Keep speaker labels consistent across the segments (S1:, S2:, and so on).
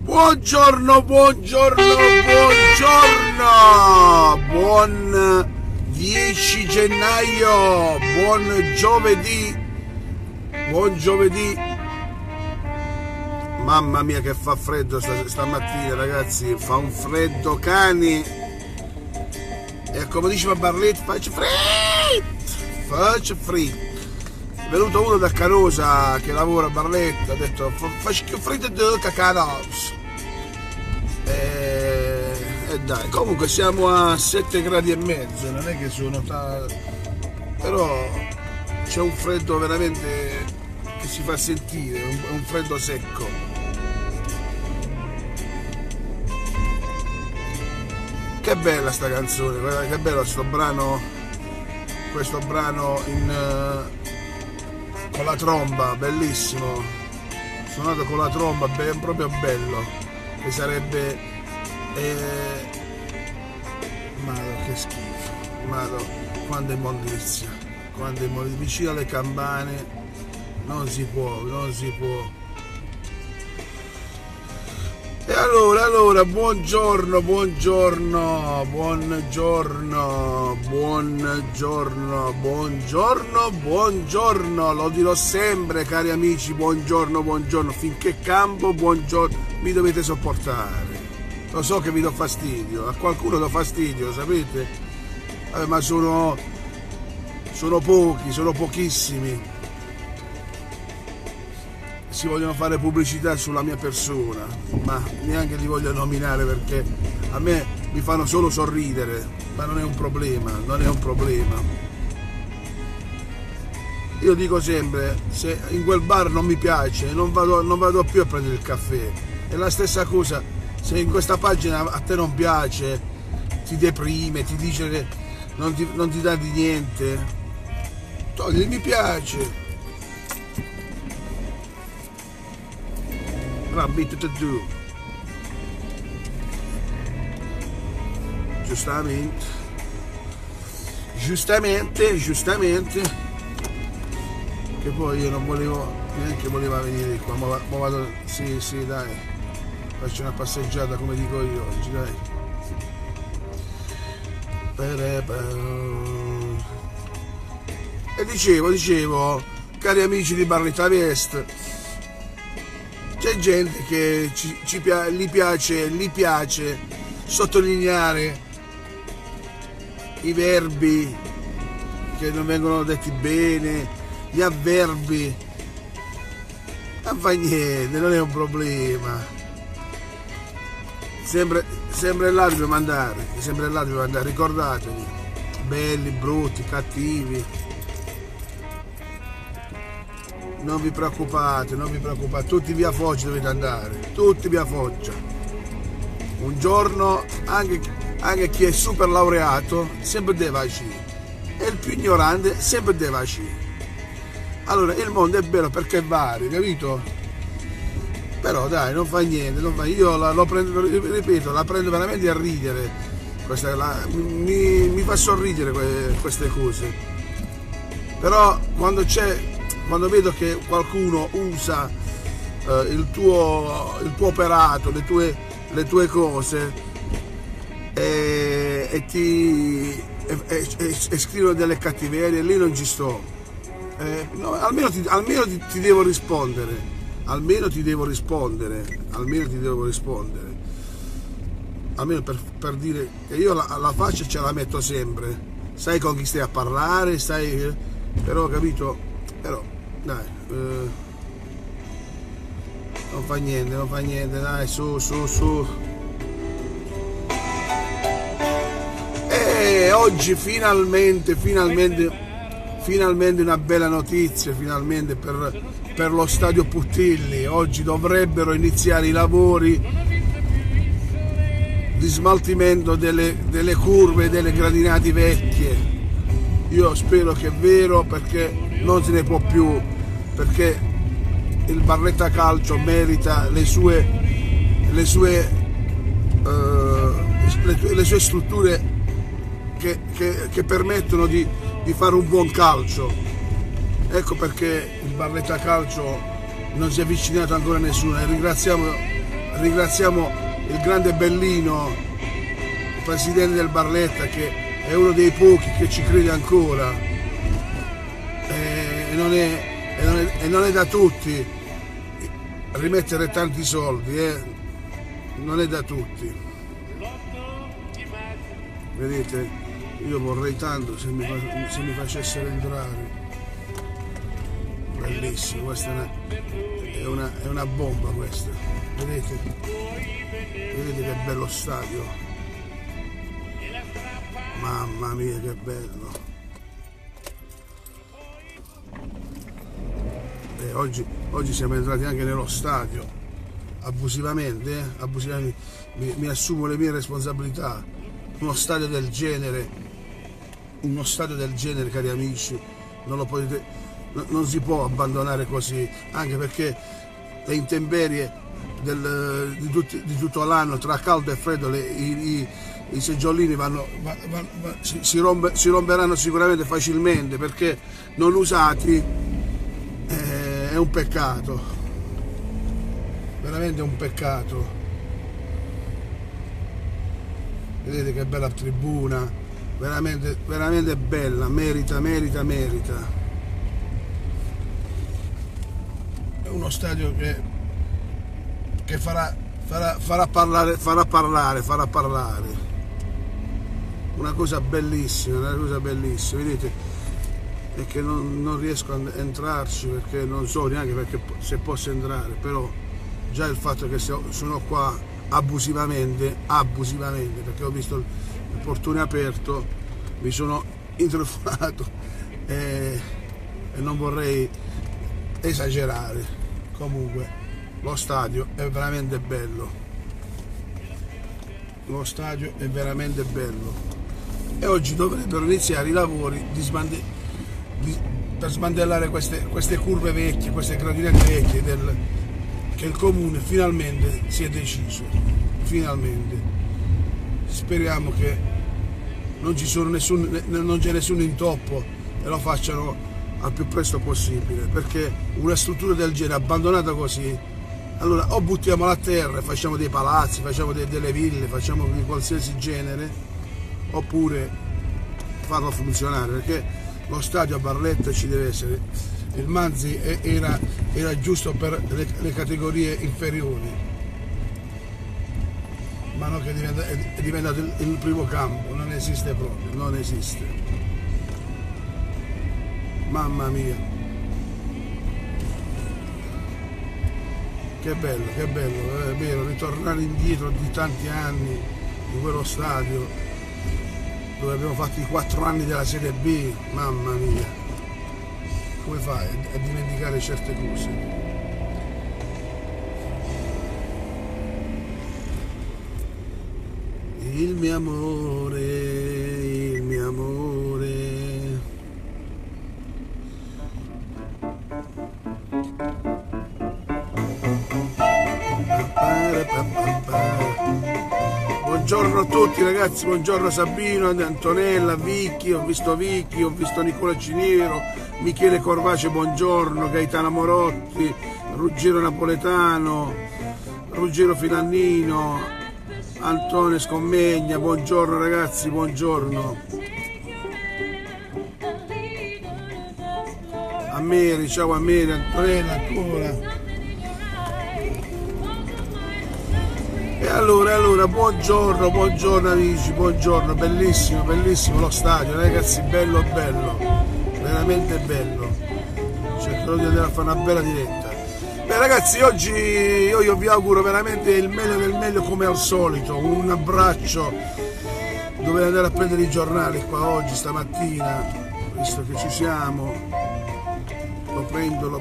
S1: Buongiorno, buon 10 gennaio, buon giovedì, mamma mia che fa freddo stamattina ragazzi, fa un freddo cani, e come diceva Barletta, faccio freddo. È venuto uno da Canosa che lavora a Barletta, ha detto faccio più freddo di Canosa. E dai, comunque siamo a 7 gradi e mezzo, non è che sono però c'è un freddo veramente che si fa sentire, un freddo secco. Che bella sta canzone, guarda che bello questo brano con la tromba, bellissimo, suonato con la tromba, proprio bello, che sarebbe Madò che schifo, Madò, quando è immondizia, vicino alle campane, non si può. E allora, buongiorno, lo dirò sempre cari amici, buongiorno, finché campo, buongiorno, mi dovete sopportare. Lo so che vi do fastidio, a qualcuno do fastidio, sapete? Ma sono pochissimi. Si vogliono fare pubblicità sulla mia persona, ma neanche li voglio nominare perché a me mi fanno solo sorridere, ma non è un problema. Io dico sempre, se in quel bar non mi piace, non vado più a prendere il caffè. È la stessa cosa, se in questa pagina a te non piace, ti deprime, ti dice che non ti dà di niente, togli il mi piace. Rabbit to do. Giustamente, che poi io non volevo neanche venire qua, ma vado, sì dai, faccio una passeggiata come dico io oggi, dai. E dicevo, cari amici di Barletta Vest, c'è gente che gli piace sottolineare i verbi che non vengono detti bene, gli avverbi. Non fa niente, non è un problema. Sempre là dobbiamo andare, ricordatevi, belli, brutti, cattivi. Non vi preoccupate, tutti via Foggia dovete andare, tutti via Foggia. Un giorno anche chi è super laureato sempre deve uscire, e il più ignorante sempre deve uscire. Allora il mondo è bello perché è vario, capito? Però dai, non fa niente, io la prendo, ripeto, la prendo veramente a ridere, mi fa sorridere queste cose. Però quando vedo che qualcuno usa il tuo operato, le tue cose e scrivono delle cattiverie, lì non ci sto. No, almeno ti devo rispondere. Almeno per dire che io la faccia ce la metto sempre. Sai con chi stai a parlare, però capito? Però dai, non fa niente, dai, su. E oggi finalmente una bella notizia, finalmente per lo stadio Puttilli. Oggi dovrebbero iniziare i lavori di smaltimento delle curve, delle gradinate vecchie. Io spero che è vero, perché non se ne può più, perché il Barletta Calcio merita le sue strutture che permettono di di fare un buon calcio. Ecco perché il Barletta Calcio non si è avvicinato ancora a nessuno, e ringraziamo il grande Bellino, il presidente del Barletta, che è uno dei pochi che ci crede ancora, e non è da tutti rimettere tanti soldi, non è da tutti. Vedete, io vorrei tanto se mi facessero entrare. Bellissimo, questa è una bomba questa. Vedete che bello stadio. Mamma mia, che bello. Oggi siamo entrati anche nello stadio, abusivamente. Mi assumo le mie responsabilità. Uno stadio del genere, cari amici, non si può abbandonare così, anche perché le intemperie di tutto l'anno, tra caldo e freddo, i seggiolini si romperanno sicuramente facilmente, perché non usati è un peccato, veramente un peccato. Vedete che bella tribuna, veramente, veramente bella, merita. È uno stadio che farà parlare. Una cosa bellissima, vedete? E che non riesco a entrarci, perché non so neanche perché se posso entrare, però già il fatto che sono qua abusivamente, perché ho visto il portone aperto, mi sono intrufonato e non vorrei esagerare. Comunque lo stadio è veramente bello, e oggi dovrebbero iniziare i lavori per smantellare queste curve vecchie, queste gradinette vecchie che il comune finalmente si è deciso. Finalmente speriamo che non c'è nessun intoppo e lo facciano al più presto possibile, perché una struttura del genere abbandonata così, allora o buttiamola a terra e facciamo dei palazzi, facciamo delle ville, facciamo di qualsiasi genere, oppure farlo funzionare, perché lo stadio a Barletta ci deve essere. Il Manzi era giusto per le categorie inferiori, ma no, che è diventato il primo campo, non esiste proprio, non esiste. Mamma mia, che bello, è vero, ritornare indietro di tanti anni in quello stadio dove abbiamo fatto i 4 anni della Serie B. Mamma mia, come fai a dimenticare certe cose? Il mio amore, Buongiorno a tutti ragazzi, buongiorno Sabino, Antonella, Vicky, ho visto Nicola Ciniero, Michele Corvace, buongiorno, Gaetano Morotti, Ruggero Napoletano, Ruggero Filannino, Antonio Scommegna, buongiorno ragazzi, buongiorno. A Mary, ciao a Mary, Antonella ancora. E allora, buongiorno amici, buongiorno, bellissimo lo stadio, ragazzi, bello, veramente bello. Cercherò di andare a fare una bella diretta. Beh ragazzi, oggi io vi auguro veramente il meglio del meglio come al solito, un abbraccio. Dovevo andare a prendere i giornali qua oggi, stamattina, visto che ci siamo. Lo prendo,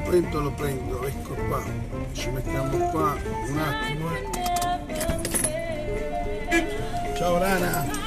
S1: ecco qua, ci mettiamo qua un attimo. Ciao Rana!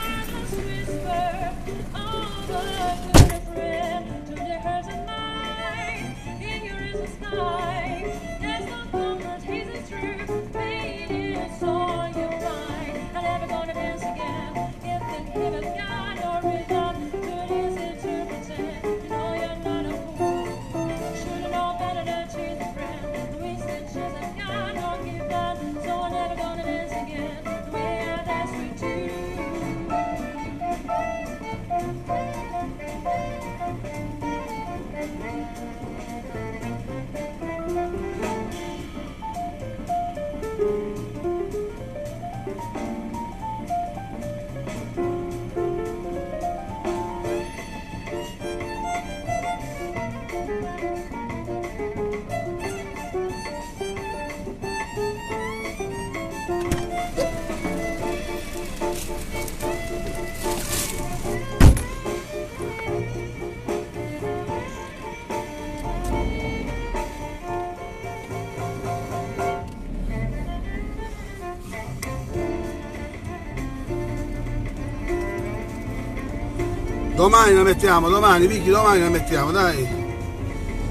S1: Domani la mettiamo, domani, Vicky, domani la mettiamo, dai.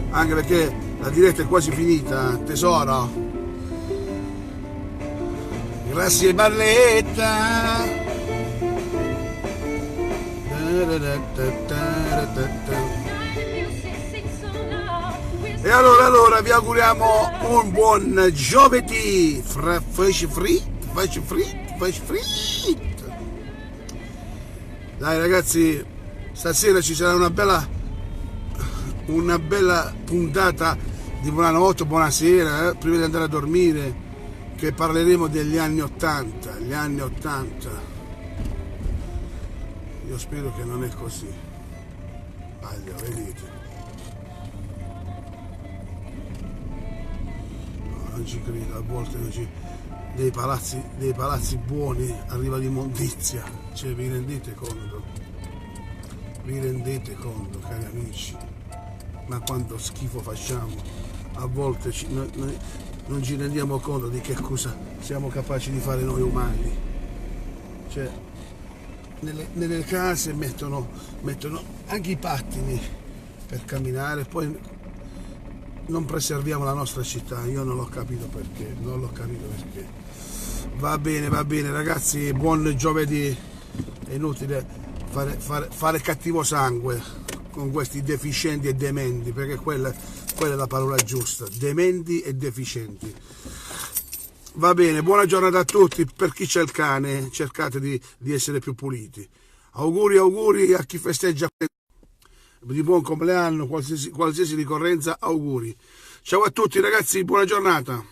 S1: Anche perché la diretta è quasi finita, tesoro. Grazie Barletta. E allora vi auguriamo un buon giovedì. Fresh free. Dai ragazzi, stasera ci sarà una bella puntata di buonanotte, buonasera, prima di andare a dormire, che parleremo degli anni 80, gli anni 80. Io spero che non è così. Vedete. No, non ci credo, a volte non ci... dei palazzi buoni arriva l'immondizia, cioè vi rendete conto? Vi rendete conto, cari amici? Ma quanto schifo facciamo? A volte noi non ci rendiamo conto di che cosa siamo capaci di fare noi umani. Cioè, nelle case mettono anche i pattini per camminare, poi non preserviamo la nostra città. Io non l'ho capito perché, Va bene ragazzi, buon giovedì. È inutile fare cattivo sangue con questi deficienti e dementi, perché quella è la parola giusta, dementi e deficienti. Va bene, buona giornata a tutti. Per chi c'è il cane, cercate di essere più puliti. Auguri a chi festeggia di buon compleanno, qualsiasi ricorrenza, auguri. Ciao a tutti ragazzi, buona giornata.